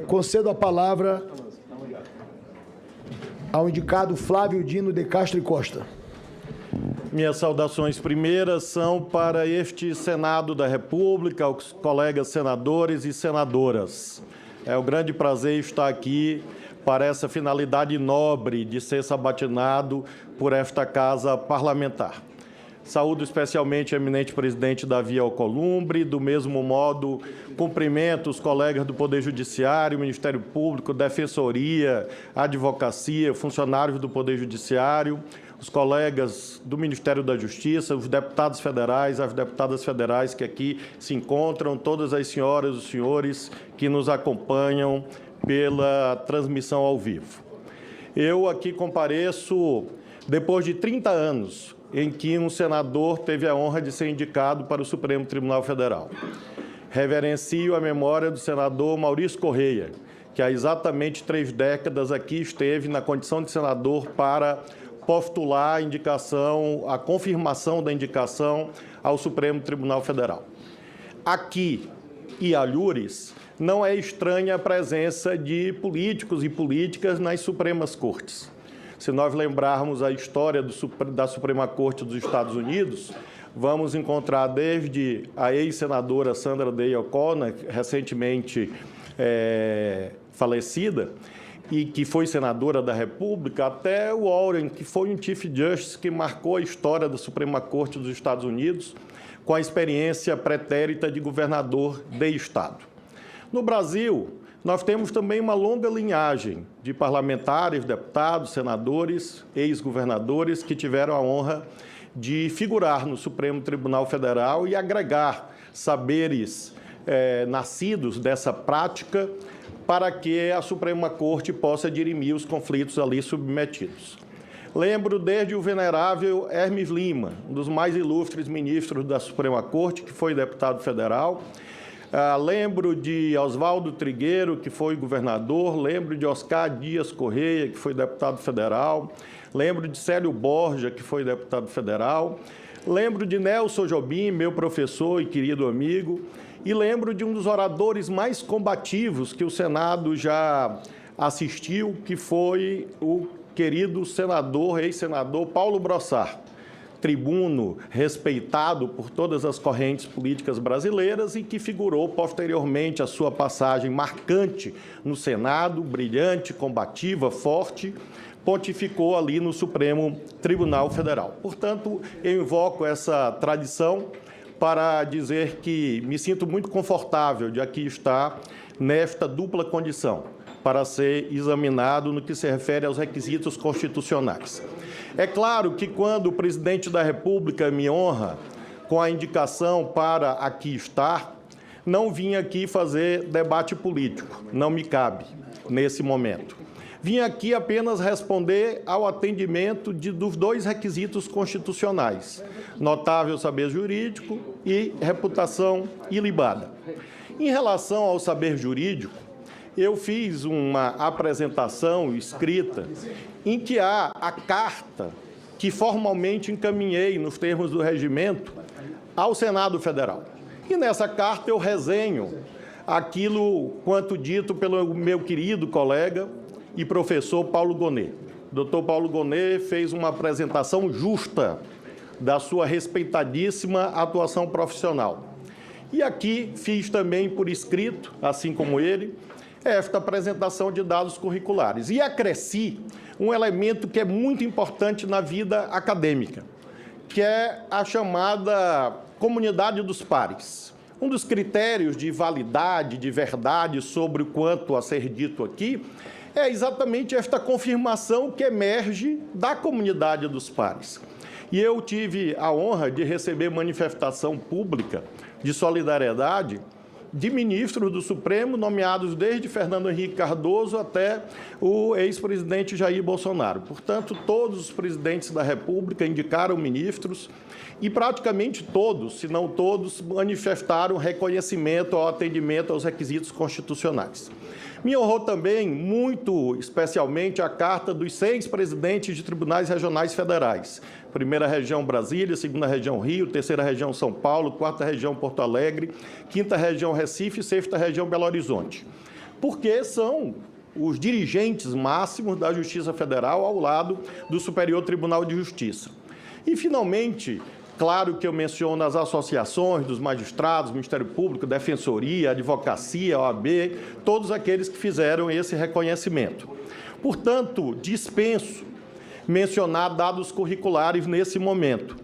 Concedo a palavra ao indicado Flávio Dino de Castro e Costa. Minhas saudações primeiras são para este Senado da República, aos colegas senadores e senadoras. É um grande prazer estar aqui para essa finalidade nobre de ser sabatinado por esta Casa Parlamentar. Saúdo especialmente o eminente presidente Davi Alcolumbre, do mesmo modo cumprimento os colegas do Poder Judiciário, Ministério Público, Defensoria, Advocacia, funcionários do Poder Judiciário, os colegas do Ministério da Justiça, os deputados federais, as deputadas federais que aqui se encontram, todas as senhoras e os senhores que nos acompanham pela transmissão ao vivo. Eu aqui compareço depois de 30 anos em que um senador teve a honra de ser indicado para o Supremo Tribunal Federal. Reverencio a memória do senador Maurício Correia, que há exatamente 3 décadas aqui esteve na condição de senador para postular a indicação, a confirmação da indicação ao Supremo Tribunal Federal. Aqui, e alhures, não é estranha a presença de políticos e políticas nas Supremas Cortes. Se nós lembrarmos a história da Suprema Corte dos Estados Unidos, vamos encontrar desde a ex-senadora Sandra Day O'Connor, recentemente falecida, e que foi senadora da República, até o Warren, que foi um Chief Justice que marcou a história da Suprema Corte dos Estados Unidos com a experiência pretérita de governador de Estado. No Brasil, nós temos também uma longa linhagem de parlamentares, deputados, senadores, ex-governadores que tiveram a honra de figurar no Supremo Tribunal Federal e agregar saberes nascidos dessa prática para que a Suprema Corte possa dirimir os conflitos ali submetidos. Lembro desde o venerável Hermes Lima, um dos mais ilustres ministros da Suprema Corte, que foi deputado federal. Lembro de Oswaldo Trigueiro, que foi governador. Lembro de Oscar Dias Correia, que foi deputado federal. Lembro de Célio Borja, que foi deputado federal. Lembro de Nelson Jobim, meu professor e querido amigo. E lembro de um dos oradores mais combativos que o Senado já assistiu, que foi o querido senador, ex-senador Paulo Brossard, tribuno respeitado por todas as correntes políticas brasileiras e que figurou posteriormente a sua passagem marcante no Senado, brilhante, combativa, forte, pontificou ali no Supremo Tribunal Federal. Portanto, eu invoco essa tradição para dizer que me sinto muito confortável de aqui estar nesta dupla condição, para ser examinado no que se refere aos requisitos constitucionais. É claro que quando o presidente da República me honra com a indicação para aqui estar, não vim aqui fazer debate político, não me cabe nesse momento. Vim aqui apenas responder ao atendimento dos 2 requisitos constitucionais, notável saber jurídico e reputação ilibada. Em relação ao saber jurídico, eu fiz uma apresentação escrita em que há a carta que formalmente encaminhei nos termos do regimento ao Senado Federal. E nessa carta eu resenho aquilo quanto dito pelo meu querido colega e professor Paulo Gonet. O doutor Paulo Gonet fez uma apresentação justa da sua respeitadíssima atuação profissional. E aqui fiz também por escrito, assim como ele, esta apresentação de dados curriculares. E acresci um elemento que é muito importante na vida acadêmica, que é a chamada comunidade dos pares. Um dos critérios de validade, de verdade sobre o quanto a ser dito aqui, é exatamente esta confirmação que emerge da comunidade dos pares. E eu tive a honra de receber manifestação pública de solidariedade de ministros do Supremo, nomeados desde Fernando Henrique Cardoso até o ex-presidente Jair Bolsonaro. Portanto, todos os presidentes da República indicaram ministros e praticamente todos, se não todos, manifestaram reconhecimento ao atendimento aos requisitos constitucionais. Me honrou também, muito especialmente, a carta dos 6 presidentes de tribunais regionais federais. Primeira região Brasília, segunda região Rio, terceira região São Paulo, quarta região Porto Alegre, quinta região Recife e sexta região Belo Horizonte. porque são os dirigentes máximos da Justiça Federal ao lado do Superior Tribunal de Justiça. E, finalmente, claro que eu menciono as associações dos magistrados, Ministério Público, Defensoria, Advocacia, OAB, todos aqueles que fizeram esse reconhecimento. Portanto, dispenso mencionar dados curriculares nesse momento,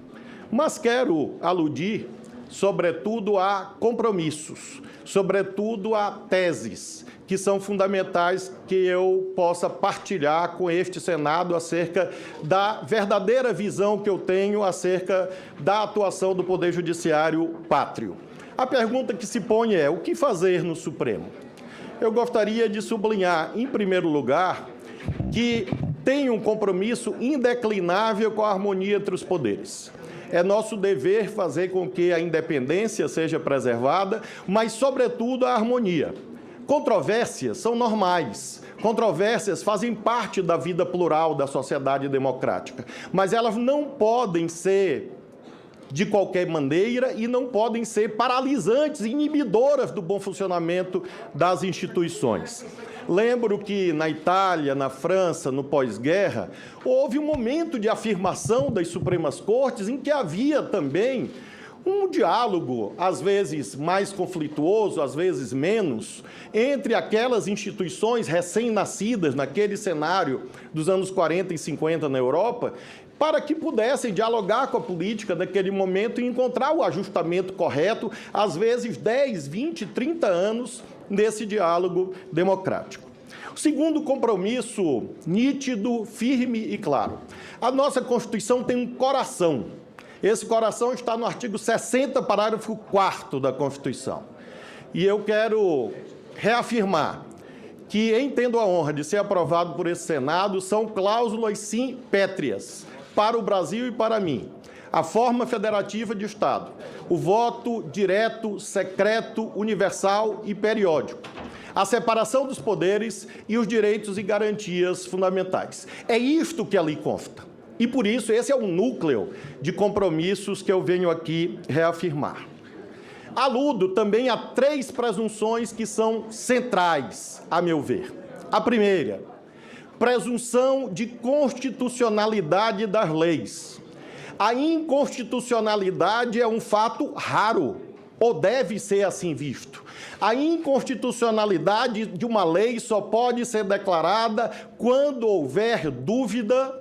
mas quero aludir, sobretudo, a compromissos, sobretudo a teses, que são fundamentais que eu possa partilhar com este Senado acerca da verdadeira visão que eu tenho acerca da atuação do Poder Judiciário pátrio. A pergunta que se põe é: o que fazer no Supremo? Eu gostaria de sublinhar, em primeiro lugar, que tem um compromisso indeclinável com a harmonia entre os poderes. É nosso dever fazer com que a independência seja preservada, mas, sobretudo, a harmonia. Controvérsias são normais, controvérsias fazem parte da vida plural da sociedade democrática, mas elas não podem ser de qualquer maneira e não podem ser paralisantes, inibidoras do bom funcionamento das instituições. Lembro que na Itália, na França, no pós-guerra, houve um momento de afirmação das Supremas Cortes em que havia também um diálogo, às vezes mais conflituoso, às vezes menos, entre aquelas instituições recém-nascidas naquele cenário dos anos 40 e 50 na Europa, para que pudessem dialogar com a política naquele momento e encontrar o ajustamento correto, às vezes 10, 20, 30 anos nesse diálogo democrático. O segundo compromisso nítido, firme e claro. A nossa Constituição tem um coração. Esse coração está no artigo 60, parágrafo 4º da Constituição. E eu quero reafirmar que, em tendo a honra de ser aprovado por esse Senado, são cláusulas, sim, pétreas, para o Brasil e para mim. A forma federativa de Estado, o voto direto, secreto, universal e periódico, a separação dos poderes e os direitos e garantias fundamentais. É isto que ali consta. E, por isso, esse é o núcleo de compromissos que eu venho aqui reafirmar. Aludo também a 3 presunções que são centrais, a meu ver. A primeira, presunção de constitucionalidade das leis. A inconstitucionalidade é um fato raro, ou deve ser assim visto. A inconstitucionalidade de uma lei só pode ser declarada quando houver dúvida,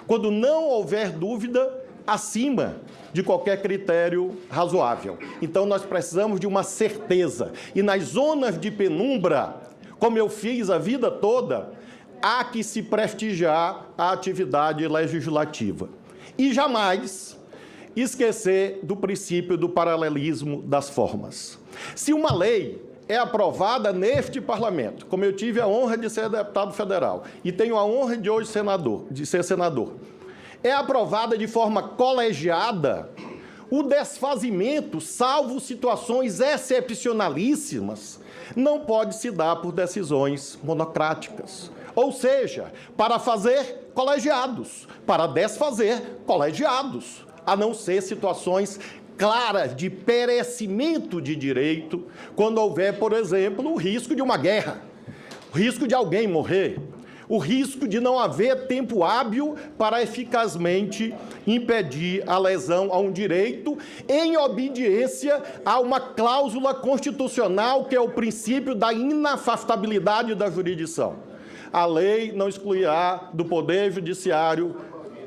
quando não houver dúvida, acima de qualquer critério razoável. Então, nós precisamos de uma certeza. E nas zonas de penumbra, como eu fiz a vida toda, há que se prestigiar a atividade legislativa. E jamais esquecer do princípio do paralelismo das formas. Se uma lei é aprovada neste parlamento, como eu tive a honra de ser deputado federal e tenho a honra de hoje ser senador, é aprovada de forma colegiada, o desfazimento, salvo situações excepcionalíssimas, não pode se dar por decisões monocráticas. Ou seja, para fazer colegiados, para desfazer colegiados, a não ser situações claras de perecimento de direito, quando houver, por exemplo, o risco de uma guerra, o risco de alguém morrer, o risco de não haver tempo hábil para eficazmente impedir a lesão a um direito em obediência a uma cláusula constitucional que é o princípio da inafastabilidade da jurisdição. A lei não excluirá do Poder Judiciário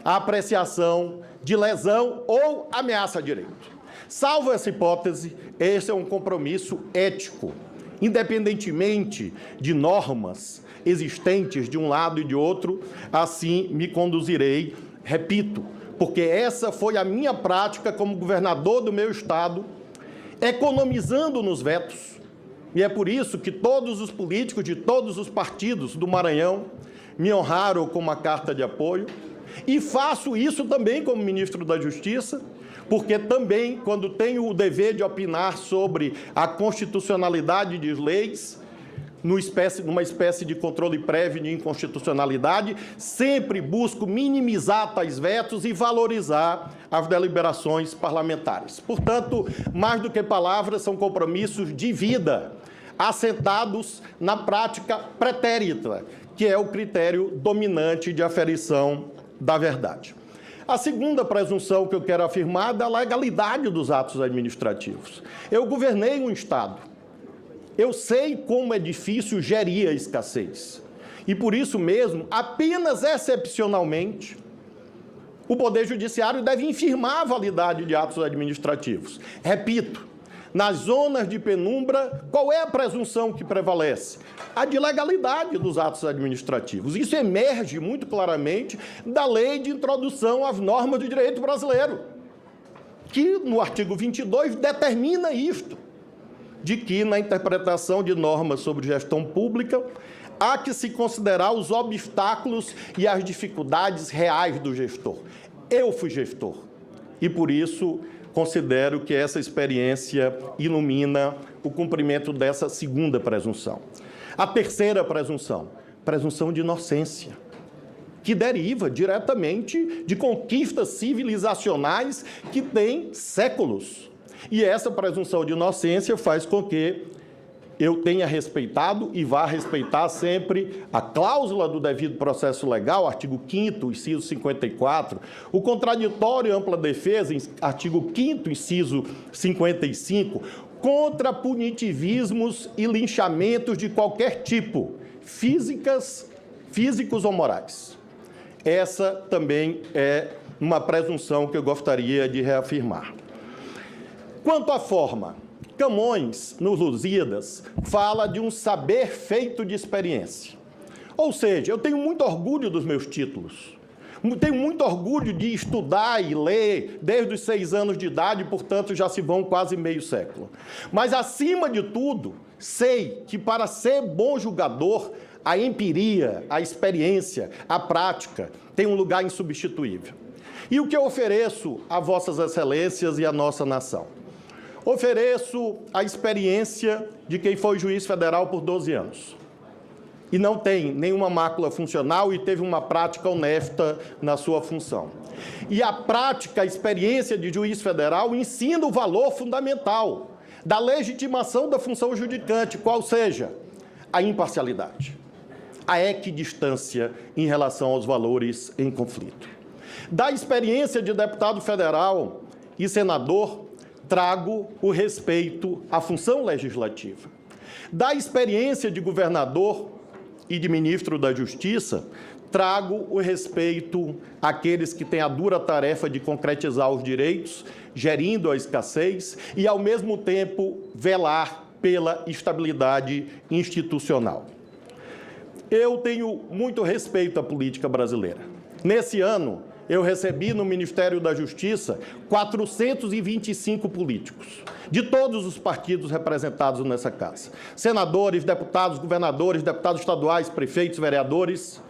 a apreciação de lesão ou ameaça a direito. Salvo essa hipótese, esse é um compromisso ético, independentemente de normas existentes de um lado e de outro, assim me conduzirei, repito, porque essa foi a minha prática como governador do meu estado, economizando nos vetos, e é por isso que todos os políticos de todos os partidos do Maranhão me honraram com uma carta de apoio, e faço isso também como ministro da Justiça, porque também, quando tenho o dever de opinar sobre a constitucionalidade de leis, numa espécie de controle prévio de inconstitucionalidade, sempre busco minimizar tais vetos e valorizar as deliberações parlamentares. Portanto, mais do que palavras, são compromissos de vida. assentados na prática pretérita, que é o critério dominante de aferição da verdade. A segunda presunção que eu quero afirmar é da legalidade dos atos administrativos. Eu governei um Estado. Eu sei como é difícil gerir a escassez. E, por isso mesmo, apenas excepcionalmente, o Poder Judiciário deve infirmar a validade de atos administrativos. Repito, nas zonas de penumbra, qual é a presunção que prevalece? A de legalidade dos atos administrativos. Isso emerge muito claramente da Lei de Introdução às Normas do Direito Brasileiro, que, no artigo 22, determina isto, de que, na interpretação de normas sobre gestão pública, há que se considerar os obstáculos e as dificuldades reais do gestor. Eu fui gestor e, por isso, considero que essa experiência ilumina o cumprimento dessa segunda presunção. A terceira presunção, presunção de inocência, que deriva diretamente de conquistas civilizacionais que têm séculos. E essa presunção de inocência faz com que eu tenha respeitado e vá respeitar sempre a cláusula do devido processo legal, artigo 5º, inciso 54, o contraditório e ampla defesa, artigo 5º, inciso 55, contra punitivismos e linchamentos de qualquer tipo, físicos ou morais. Essa também é uma presunção que eu gostaria de reafirmar. Quanto à forma, Camões, nos Lusíadas, fala de um saber feito de experiência. Ou seja, eu tenho muito orgulho dos meus títulos. Tenho muito orgulho de estudar e ler desde os 6 anos de idade, portanto, já se vão quase meio século. Mas, acima de tudo, sei que para ser bom julgador, a empiria, a experiência, a prática tem um lugar insubstituível. E o que eu ofereço a vossas excelências e à nossa nação? Ofereço a experiência de quem foi juiz federal por 12 anos e não tem nenhuma mácula funcional e teve uma prática honesta na sua função. E a prática, a experiência de juiz federal ensina o valor fundamental da legitimação da função judicante, qual seja a imparcialidade, a equidistância em relação aos valores em conflito. Da experiência de deputado federal e senador, trago o respeito à função legislativa. Da experiência de governador e de ministro da Justiça, trago o respeito àqueles que têm a dura tarefa de concretizar os direitos, gerindo a escassez e, ao mesmo tempo, velar pela estabilidade institucional. Eu tenho muito respeito à política brasileira. Nesse ano, eu recebi no Ministério da Justiça 425 políticos, de todos os partidos representados nessa casa. Senadores, deputados, governadores, deputados estaduais, prefeitos, vereadores.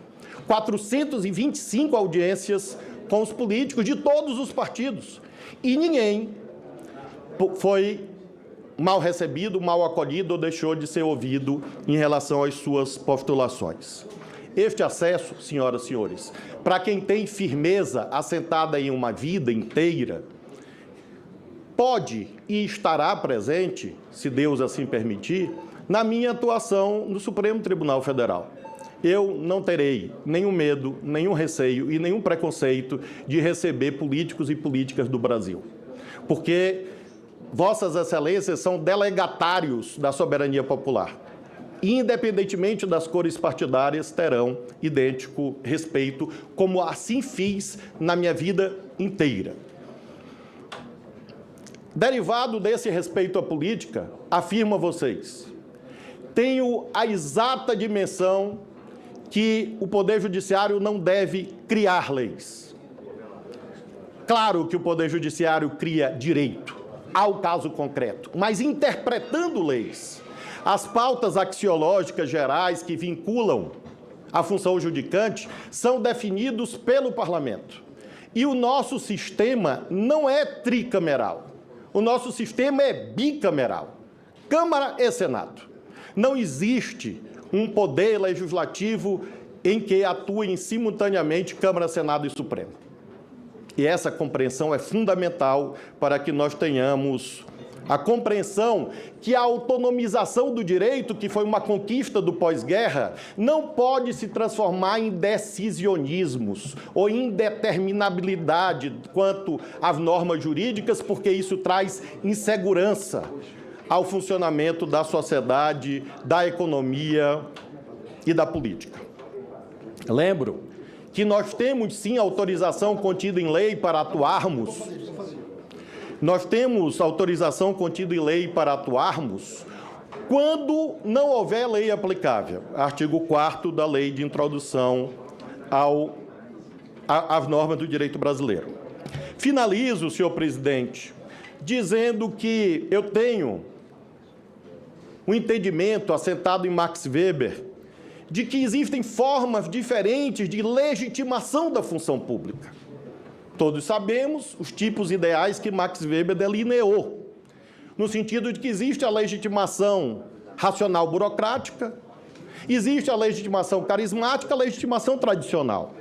425 audiências com os políticos de todos os partidos. E ninguém foi mal recebido, mal acolhido ou deixou de ser ouvido em relação às suas postulações. Este acesso, senhoras e senhores, para quem tem firmeza assentada em uma vida inteira, pode e estará presente, se Deus assim permitir, na minha atuação no Supremo Tribunal Federal. Eu não terei nenhum medo, nenhum receio e nenhum preconceito de receber políticos e políticas do Brasil, porque vossas excelências são delegatários da soberania popular. Independentemente das cores partidárias, terão idêntico respeito, como assim fiz na minha vida inteira. Derivado desse respeito à política, afirmo a vocês, tenho a exata dimensão que o Poder Judiciário não deve criar leis. Claro que o Poder Judiciário cria direito ao caso concreto, mas interpretando leis. As pautas axiológicas gerais que vinculam a função judicante são definidos pelo Parlamento. E o nosso sistema não é tricameral. O nosso sistema é bicameral. Câmara e Senado. Não existe um poder legislativo em que atuem simultaneamente Câmara, Senado e Supremo. E essa compreensão é fundamental para que nós tenhamos a compreensão que a autonomização do direito, que foi uma conquista do pós-guerra, não pode se transformar em decisionismos ou indeterminabilidade quanto às normas jurídicas, porque isso traz insegurança ao funcionamento da sociedade, da economia e da política. Lembro que nós temos, sim, autorização contida em lei para atuarmos. Nós temos autorização contida em lei para atuarmos quando não houver lei aplicável. Artigo 4º da Lei de Introdução às normas do direito brasileiro. Finalizo, senhor presidente, dizendo que eu tenho um entendimento assentado em Max Weber de que existem formas diferentes de legitimação da função pública. Todos sabemos os tipos ideais que Max Weber delineou, no sentido de que existe a legitimação racional burocrática, existe a legitimação carismática, a legitimação tradicional.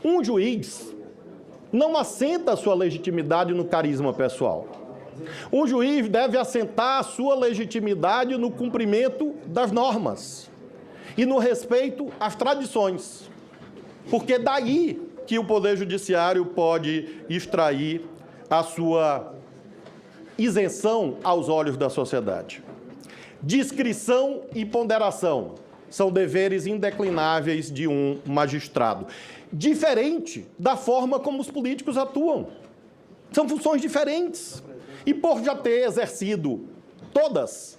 Um juiz não assenta a sua legitimidade no carisma pessoal. Um juiz deve assentar a sua legitimidade no cumprimento das normas e no respeito às tradições, porque daí que o Poder Judiciário pode extrair a sua isenção aos olhos da sociedade. Discrição e ponderação são deveres indeclináveis de um magistrado, diferente da forma como os políticos atuam. São funções diferentes. E por já ter exercido todas,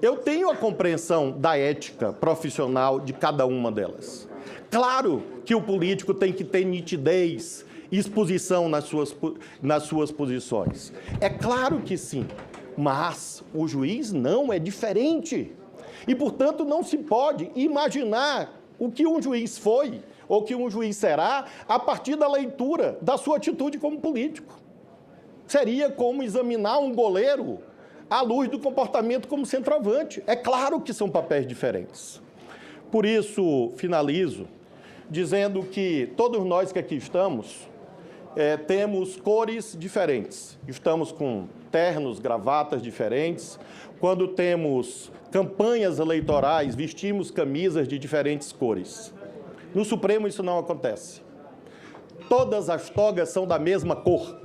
eu tenho a compreensão da ética profissional de cada uma delas. Claro que o político tem que ter nitidez, exposição nas suas posições. É claro que sim, mas o juiz não, é diferente. E, portanto, não se pode imaginar o que um juiz foi ou que um juiz será a partir da leitura da sua atitude como político. Seria como examinar um goleiro à luz do comportamento como centroavante. É claro que são papéis diferentes. Por isso, finalizo dizendo que todos nós que aqui estamos temos cores diferentes. Estamos com ternos, gravatas diferentes. Quando temos campanhas eleitorais, vestimos camisas de diferentes cores. No Supremo isso não acontece. Todas as togas são da mesma cor.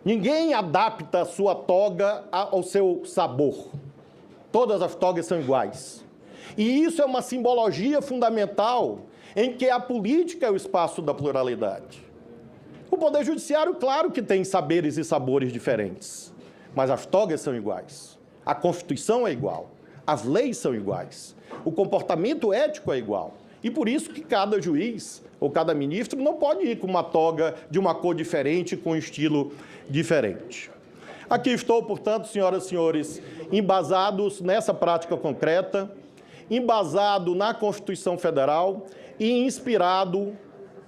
Ninguém adapta a sua toga ao seu sabor. Todas as togas são iguais. E isso é uma simbologia fundamental em que a política é o espaço da pluralidade. O Poder Judiciário, claro que tem saberes e sabores diferentes, mas as togas são iguais. A Constituição é igual. As leis são iguais. O comportamento ético é igual. E por isso que cada juiz ou cada ministro não pode ir com uma toga de uma cor diferente, com um estilo diferente. Aqui estou, portanto, senhoras e senhores, embasados nessa prática concreta, embasado na Constituição Federal e inspirado,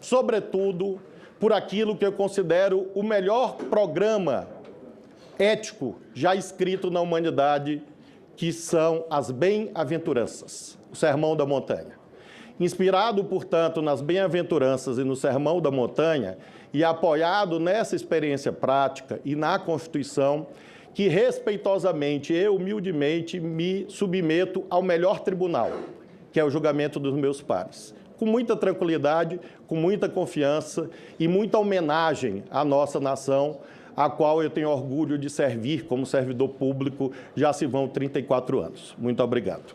sobretudo, por aquilo que eu considero o melhor programa ético já escrito na humanidade, que são as bem-aventuranças, o Sermão da Montanha. Inspirado, portanto, nas bem-aventuranças e no Sermão da Montanha, e apoiado nessa experiência prática e na Constituição, que respeitosamente e humildemente me submeto ao melhor tribunal, que é o julgamento dos meus pares. Com muita tranquilidade, com muita confiança e muita homenagem à nossa nação, a qual eu tenho orgulho de servir como servidor público, já se vão 34 anos. Muito obrigado.